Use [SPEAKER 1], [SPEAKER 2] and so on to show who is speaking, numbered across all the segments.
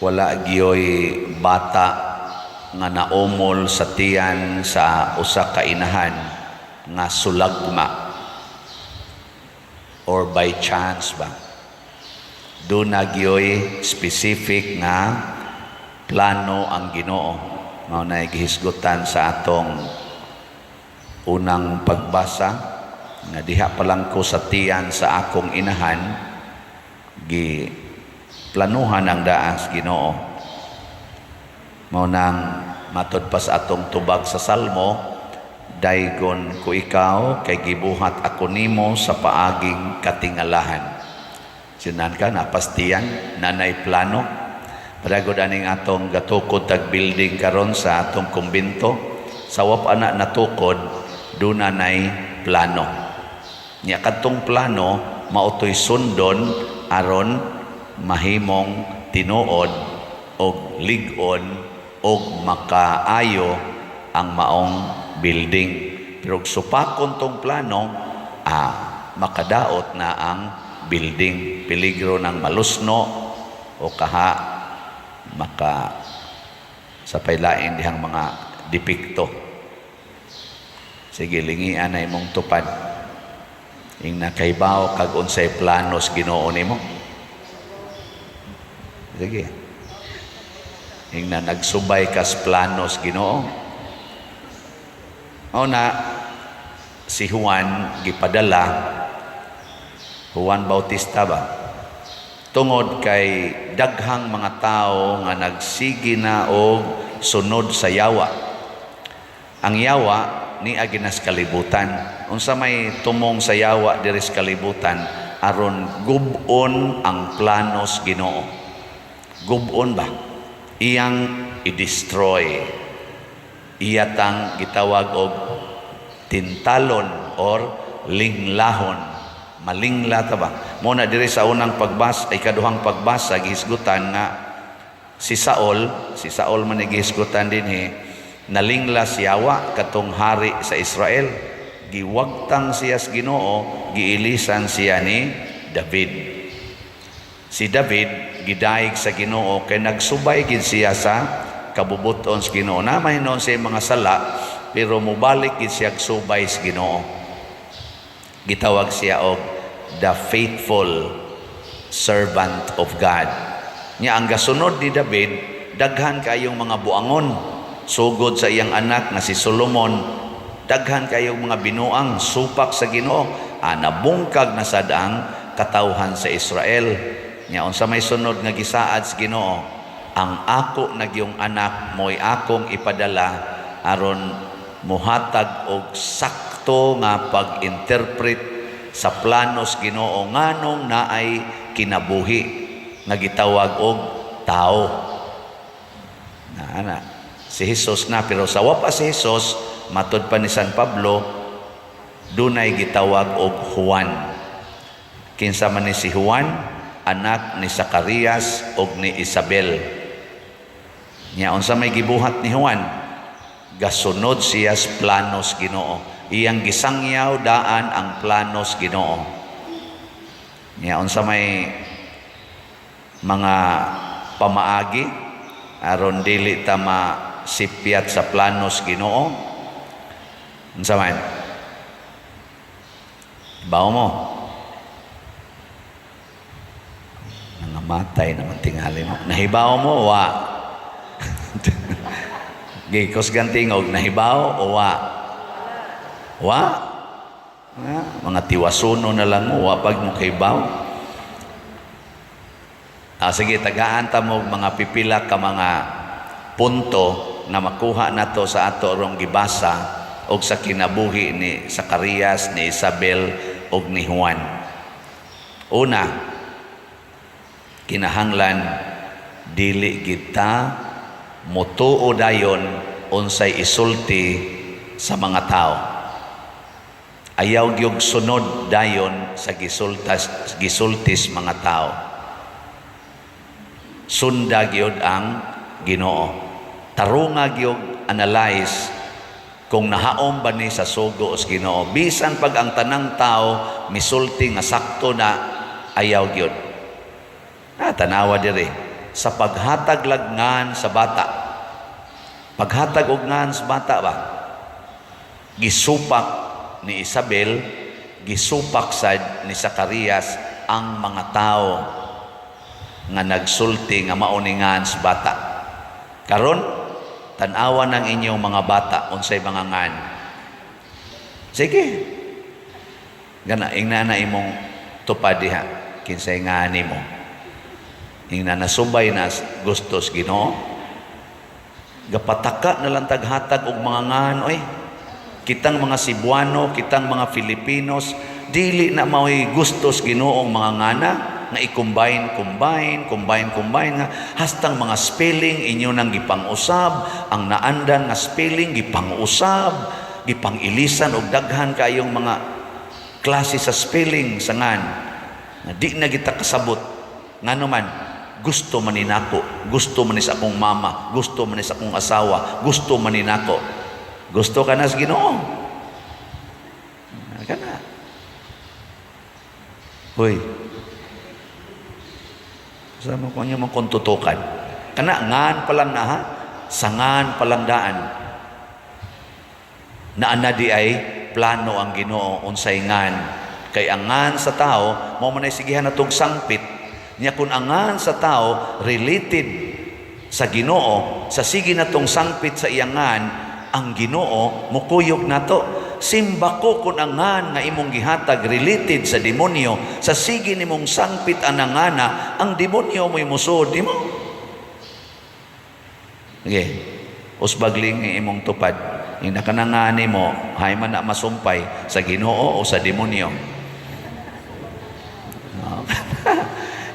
[SPEAKER 1] wala gyoy bata nga naumol sa tiyan sa usa ka inahan nga sulagma or by chance ba. Doon na gyoy specific nga plano ang Ginoo. Mao na gihisgutan sa atong unang pagbasa nga diha pa lang ko sa tiyan sa akong inahan gi planuhan ang daas Ginoo. Mao nang matod pa sa atong tubag sa Salmo, daygon ko ikaw kay gibuhat ako nimo sa paaging katingalahan. Sinan ka napastiyan nanay plano. Paragod aning atong gatukod tag building karon sa atong kumbento, sa wap ana natukod duna nay plano. Nya kadtong plano mautoy sundon aron mahimong tinuod og lig-on og makaayo ang maong building. Pero supakon tong plano, makadaot na ang building. Peligro ng malusno o kaha maka sa pailain dihang mga depekto. Sige, lingian na imong tupad. Ing nakaibaw kag unsay planos Ginoo nimo. Sige. Ing na nagsubay kas planos Ginoo. O na si Juan gipadala, Juan Bautista ba? Tungod kay daghang mga tao nga nagsigi na og sunod sa yawa. Ang yawa ni aginas kalibutan. Unsa may tumong sa yawa diri sa kalibutan aron gub-on ang planos Ginoo. Gub-on ba? Iyang i-destroy. Iyatang gitawag og tintalon or linglahon. Malingla ta ba? Muna diri sa unang pagbasa, ikaduhang pagbasa gihisgutan nga si Saul man gihisgutan dinhi, nalingla si Yawa katong hari sa Israel. Giwagtang siya sa Ginoo, giilisan siya ni David. Si David gidaig sa Ginoo kay nagsubay gid siya sa kabubuton sa Ginoo. Namay noon sa mga sala pero mubalik gid siya subay sa Ginoo. Gitawag siya og the faithful servant of God. Nya ang gasunod ni David, daghan kayong mga buangon sugod sa iyang anak na si Solomon. Daghan kayong mga binuang supak sa Ginoo, nabungkag na sad ang katawhan sa Israel. Nya unsa may sunod nga gisaad sa Ginoo, ang ako nagyong anak mo'y akong ipadala aron muhatag og sakto nga pag-interpret sa planos Ginoo nganong naay kinabuhi nga gitawag og tao. Na si Jesus na, pero sa wa pa si Jesus, matud pa ni San Pablo, dunay gitawag og Juan. Kinsa man ni si Juan, anak ni Zacarias og ni Isabel. Nya unsa may gibuhat ni Juan? Gasunod siya sa planos Ginoo. Iyang gisangyaw daan ang planos Ginoo. Nya unsa may mga pamaagi aron dili ta masipyat sa planos Ginoo. Unsa man? Bawo mo. Nangamatay naman tingali mo. Nahibaw mo wa. Gikos gantingog, nahibaw o wa? Wa? Mga tiwasuno na lang mo, wa pag mo kaibaw. Sige, tagaan ta mo mga pipila ka mga punto na makuha na to sa ato rong gibasa o sa kinabuhi ni Zacarias, ni Isabel o ni Juan. Una, kinahanglan dili kita mutuo dayon unsay isulti sa mga tao. Ayaw gyud sunod dayon sa gisultis mga tao. Sunda gyud ang Ginoo. Tarunga gyud analyze kung nahaom ba ni sa sugo sa Ginoo. Bisan pag ang tanang tao misulti nga sakto na, ayaw gyud. Tanawa diri. sa paghatag lagngan sa bata. Paghatag og ngan sa bata ba? Gisupak ni Isabel, gisupak sad ni Zacarias ang mga tao nga nagsulti nga mauningan sa bata. Karon tan-awan ng inyong mga bata unsay mga ngan. Sige. Gana ingna na imong tupad diha kinsay ngani mo. Ingna nasubay na gustos Ginoo. Gapataka na lang taghatag og mga ngan oy. Kitang mga Cebuano, kitang mga Filipinos, dili na mao'y gustos Ginoong mga ngana nga i-combine nga hastang mga spelling inyo nang gipang-usab, ang naandan nga spelling gipang-usab, gipang-ilisan og daghan kayong mga klase sa spelling sa ngan. Na di na kita kasabot. Ngano man, gusto man ni nako, gusto man ni sa akong mama, gusto man ni sa akong asawa, gusto man ni nako. Gusto ka na sa Ginoo. Kana. Hoy. Sama ko niyo mangkontutukan. Kana ngan pa lang na ha. Sangan pa lang daan. Na ana di ay plano ang Ginoo unsay ngan. Kay ang ngan sa tao mao man ay sigihan natong sangpit. Nya kun ang ngan sa tao related sa Ginoo, sa sige natong sangpit sa iyang ngan, ang Ginoo mukuyog nato. Simba ko kun ang ngan nga imong gihatag related sa demonyo, sa sige nimong sangpit anangana, ang demonyo mo'y musod nimo. Okay. Usbagling nga imong tupad. Yung nakanangani mo, hay man na masumpay sa Ginoo o sa demonyo.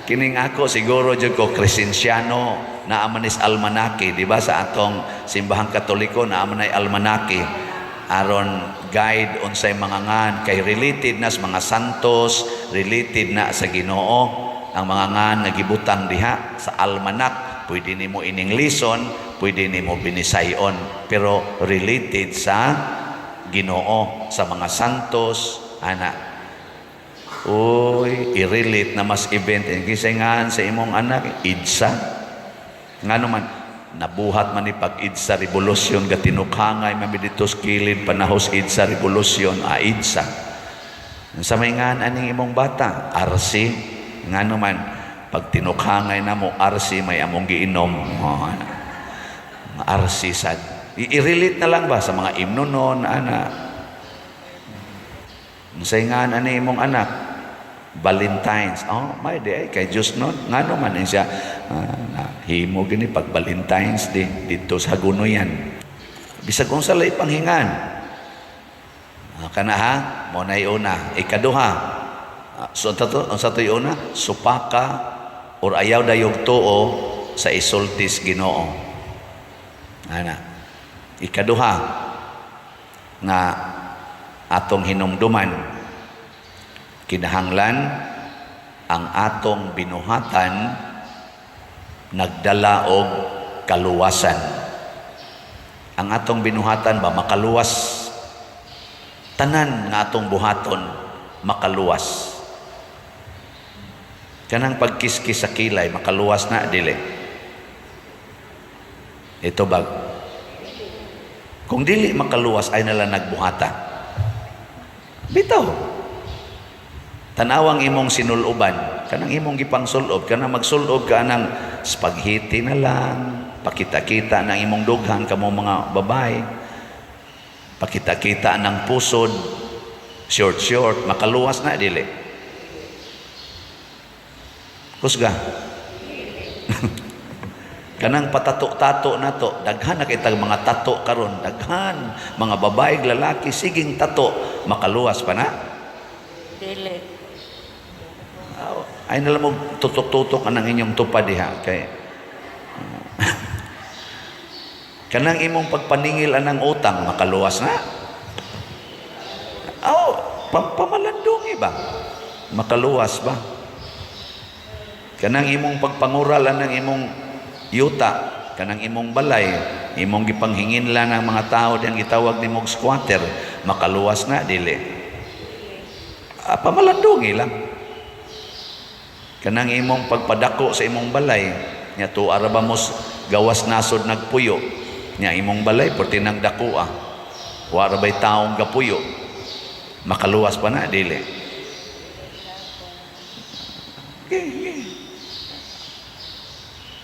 [SPEAKER 1] Kining ako siguro jud ko Kristensyano na amanis almanaki, di ba sa atong simbahang Katoliko na amanay almanaki aron guide unsay mga ngan kay related na sa mga santos, related na sa Ginoo ang mga ngan nga gibutang diha sa almanak. Pwede nimo ining lison, pwede nimo binisayon, pero related sa Ginoo, sa mga santos ana. Uy, i-relate na mas event kisay ngan sa imong anak idsa. Ngano man nabuhat man ni pag idsa revolusyon gatinukhangay man dito sa kilid panahos idsa revolusyon idsa. Sa may ngan aning imong bata RC ngano man pag tinukhangay na mo RC may among giinom. RC sad. I-relate na lang ba sa mga imno noon ana. Sa ngan ani imong anak Valentines. Oh, may day kay Diyos nun. Nga naman siya, himo gini pag Valentines dito sa Hagunoyan. Bisag kung salay panghingan. Kana ha, mo na una. Ikaduha. So, ang sa to'y una, supaka or ayaw dayog tuo sa isultis Ginoo. Ana. Ikaduha, nga atong hinumduman kinahanglan ang atong binuhatan nagdala og kaluwasan. Ang atong binuhatan ba makaluwas? Tanan nga atong buhaton makaluwas. Kanang pagkiskis sa kilay makaluwas na dili. Ito ba? Kung dili makaluwas ay nalang nagbuhata. Bitaw. Tanawang imong sinuloban, kanang imong gipangsulob, kanang magsulob ka ng spaghetti na lang, pakita-kita ng imong dughan kamo mga babae, pakita-kita ng pusod, short, makaluwas na dili. Kusga. Kanang patato-tato na to, daghan na kitag mga tato karon, daghan mga babae, lalaki, siging tato, makaluwas pa na?
[SPEAKER 2] Dili.
[SPEAKER 1] Ay nalang mo tutok-tutok anang inyong tupad diha kay kanang imong pagpaningil anang utang makaluwas na. Pamalandong ba? Makaluwas ba? Kanang imong pagpangural anang imong yuta, kanang imong balay, imong gipanghingin lang ng mga tao diyang gitawag ni mong squatter, makaluwas na dili. Pamalandong lang. Kanang imong pagpadako sa imong balay, nya tuwa ra ba mo gawas nasod nagpuyo nya imong balay porti nang dakua wa ra bay taong gapuyo makaluwas pa na dili.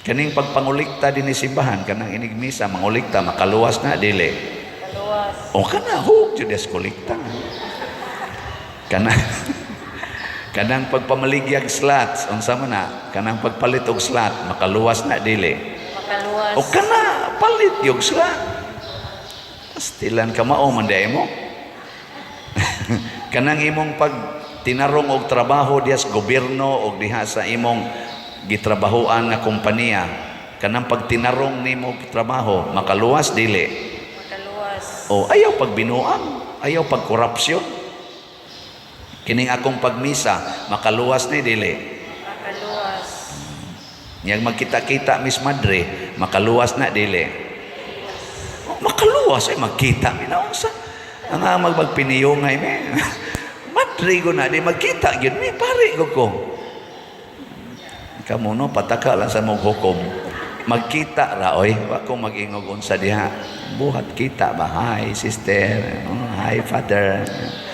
[SPEAKER 1] Kaning pagpangulikta din ni simbahan kanang inigmisa mangulikta makaluwas na dili.
[SPEAKER 2] Kaluwas.
[SPEAKER 1] O kana hug jud des kulikta. Kana kanang pagpamaligyag slats unsa man na kanang pagpalit og slat makaluwas na dili.
[SPEAKER 2] Makaluwas.
[SPEAKER 1] O kana palit yung slat. Pastilan ka mao man day mo. Kanang imong pag tinarong og trabaho diha sa gobyerno og diha sa imong gitrabahoan nga kompanya kanang pag tinarong nimo og trabaho makaluwas dili.
[SPEAKER 2] Makaluwas.
[SPEAKER 1] O ayaw pagbinuang, ayaw pagkorupsyon. Kining akong pagmisa makaluwas ni dili.
[SPEAKER 2] Makaluwas.
[SPEAKER 1] Yang magkita-kita Miss Madre makaluwas na dili. O, makaluwas ay magkita minaunsa. Ang magpiniyongay me. Madre ko na di magkita gyud mi pare ko. Kamu no pataka lang sa mong hukom. Magkita ra oy, wa ko mag-ingog unsa diha. Buhat kita ba? Hi sister. Oh, hi father.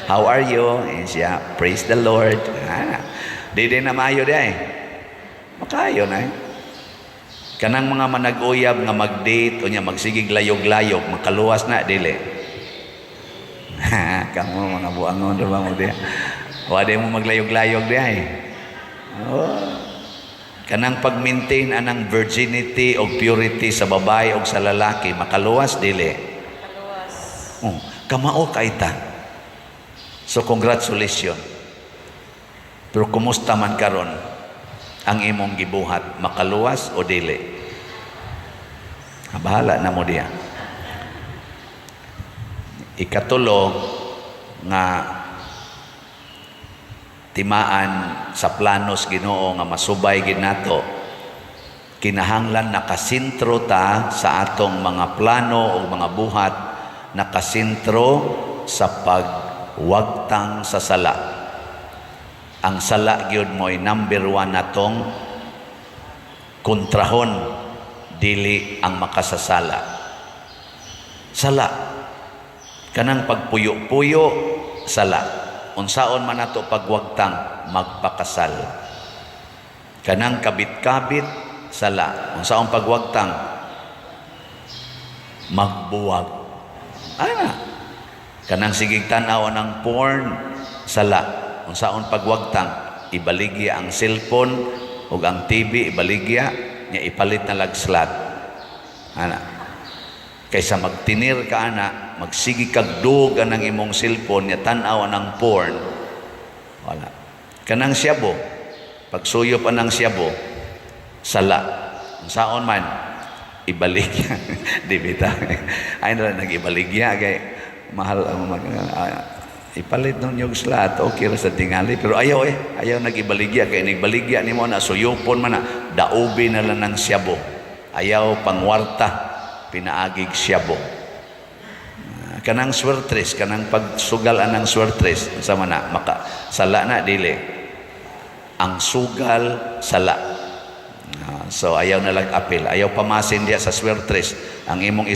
[SPEAKER 1] How are you? And siya, praise the Lord. Di na maayo di ay. Makayo na eh. Kanang mga manag-uyab nga mag-date o niya magsigig layog-layog, makaluwas na dili. Kamu mga buangon diba mo diha. Wa di mo maglayog-layog di ay. Oh. Kanang pag-maintain anang virginity o purity sa babae o sa lalaki, makaluwas dili.
[SPEAKER 2] Makaluwas.
[SPEAKER 1] Oh, kamao kaita. So congratulations. Pero kumusta man karon ang imong gibuhat, makaluwas o dili? Bahala na mo diya. Ikatulo nga timaan sa planos Ginoo nga masubay gid nato kinahanglan nakasintro ta sa atong mga plano o mga buhat, nakasintro sa pagwagtang sa sala. Ang sala gyud mo'y number 1 natong kontrahon, dili ang makasasala. Sala kanang pagpuyo-puyo, sala. Unsaon man nato pagwagtang, magpakasal. Kanang kabit-kabit, sala. Unsaon pagwagtang, magbuwag. Ana. Kanang sigig tan-aw ng porn, sala. Unsaon pagwagtang, ibaligya ang cellphone ug ang TV, ibaligya nya ipalit na lagslat. Ana. Kaysa magtinir ka ana, magsigi kag dugan ang imong cellphone nya tan-aw ng porn. Wala. Kanang siyabo, pagsuyop anang siyabo, sala. Unsaon man, ibaligya. Di bitaw. Ay na nag-ibaligya kay mahal ang ipalit nun yung slat, okay ra sa tingali, pero ayaw nag-ibaligya kay nagbaligya nimo na suyupon man na daubi na lang ng siyabo. Ayaw pangwarta, pinaagig siyabo. Kanang swertres, kanang pagsugal anang swertres, sama na sala na dili. Ang sugal sala. So ayaw na lang apil, ayaw pamasin diya sa swertres. Ang imong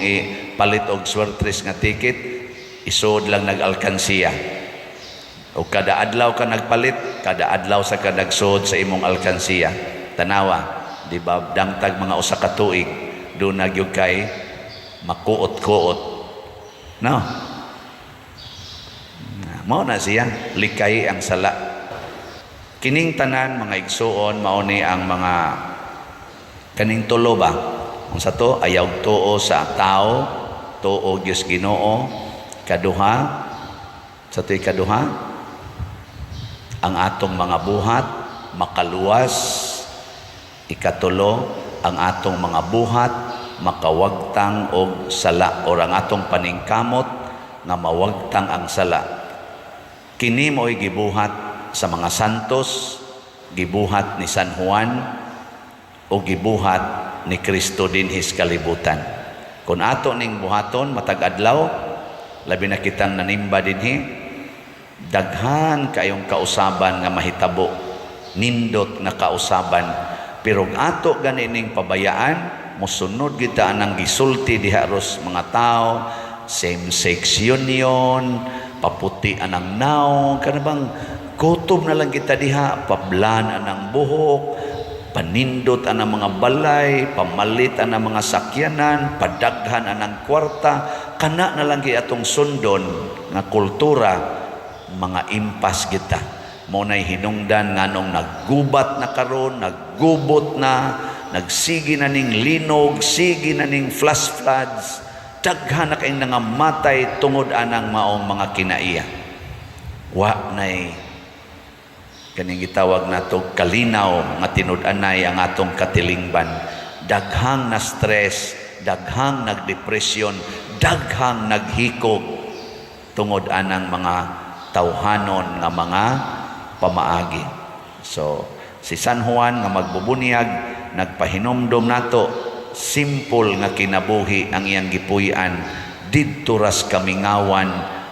[SPEAKER 1] ipalit og swertres nga ticket, isod lang nag-alkansiya. O kada adlaw ka nagpalit, kada adlaw sa ka nagsud sa imong alkansiya. Tanawa, di ba dangtag mga usa ka tuig, do nagyug kay makuot-kuot. No? Mao na siya, likay ang sala. Kining tanan mga igsuon, mao ni ang mga kaning tulo ba? Ang sa to, ayaw tuo sa tao, tuo Diyos Ginoo. Kaduha, sa to'y kaduha, ang atong mga buhat, makaluwas. Ikatulo, ang atong mga buhat, makawagtang og sala, o ang atong paningkamot nga mawagtang ang sala. Kini mo'y gibuhat sa mga santos, gibuhat ni San Juan, o gibuhat ni Kristo dinhis kalibutan. Kung ato ning buhaton matag adlaw, labi na kitang nanimba dinhi, daghan kayong kausaban nga mahitabo, nindot nga kausaban, Pero ang ato ganining pabayaan, musunod kita anang gisulti diha ros mga tao, same-sex union, paputi anang naong, kanabang kutob na lang kita diha, pablan anang buhok, panindot anang mga balay, pamalit anang mga sakyanan, padaghan anang kwarta, kana na lang atong sundon nga kultura, mga impas kita. Muna'y hinungdan nganong naggubat na karon, naggubot na, nagsigi na ning linog, sige na ning flash floods, daghan na kayong nangamatay tungod anang maong mga kinaiya. Wa na'y kaning gitawag nato kalinaw nga tinud-anay ang atong katilingban. Daghang na stress, daghang nagdepresyon, daghang naghikog tungod anang mga tawhanon nga mga pamaagi. So si San Juan nga magbubunyag nagpahinomdom nato simple nga kinabuhi ang iyang gipuy-an didto ras kamingawan,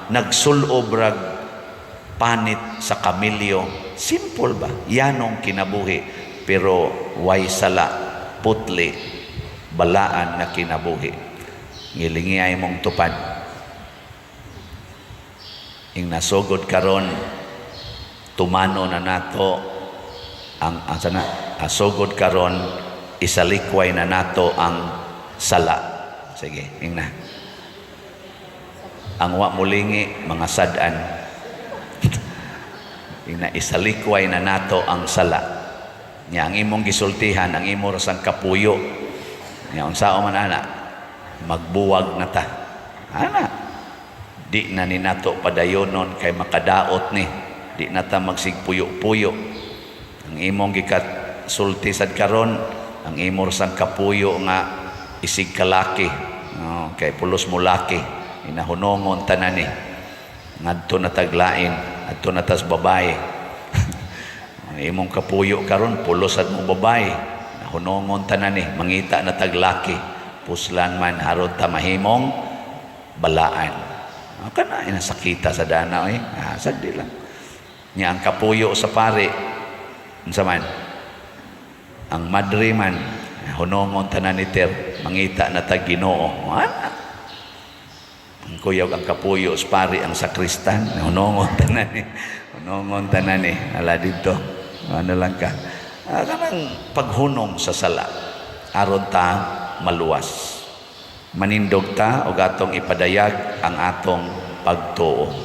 [SPEAKER 1] nagsulob rag panit sa kamilyo. Simple ba? Yanong kinabuhi, pero way sala, putli, balaan na kinabuhi. Ngilingiyay mong tupad. Ing nasugod karon, tumano na nato ang asugod karon, isalikway na nato ang sala. Sige, ingna. Ang wa mulingi mga sad-an. Ingna, isalikway na nato ang sala. Nya ang imong gisultihan, ang imo rasang kapuyo. Nya unsa man ana, magbuwag na ta. Ana. Di na ni nato padayonon kay makadaot ni. Di na ta magsigpuyo-puyo. Ang imong gikat sulti sad karon, ang imo sang kapuyo nga isig kalaki, no, kay pulos mo laki, inahunongon tanan ni ngadto na taglain, adto na tas babae. Ang imong kapuyo karon pulos sad mo babae, nahunongon tanan ni mangita na taglaki, puslan man aron ta mahimong balaan. Kana inasakita sa dana eh, sagdi lang. Nya ang kapuyo sa pare, unsa man? Ang madre man, hunongon tanan ni Ter, mangita na tag Ginoo. Ana. Ang kuyog ang kapuyo sa pare, ang sakristan, hunongon tanan ni. Hunongon tanan ni. Ala dito. Ano lang ka? Kanang paghunong sa sala. Aron ta maluwas. Manindog ta o atong ipadayag ang atong pagtuo.